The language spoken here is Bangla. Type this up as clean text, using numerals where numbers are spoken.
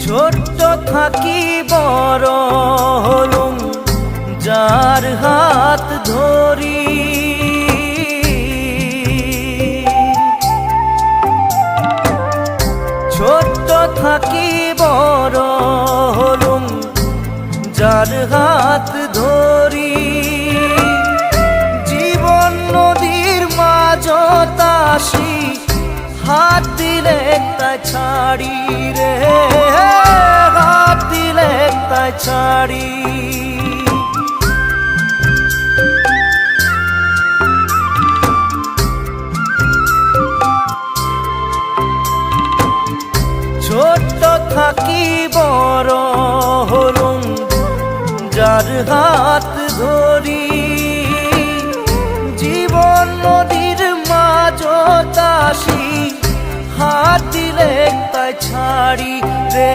ছোট্ট থাকি বড় হলুম যার হাত ধরি, ছোট্ট থাকি বড় হলুম যার হাত ধরি। জীবন নদীর মাঝত আসি হাত দিলে তাই ছাড়ি রে, হাত দিলে তাই ছাড়ি। ছোট্ট থাকি বড় হলুম যার হাত ধরি। জীবন নদীর মাঝত আসি হাত দিলে তাই ছাড়ি রে,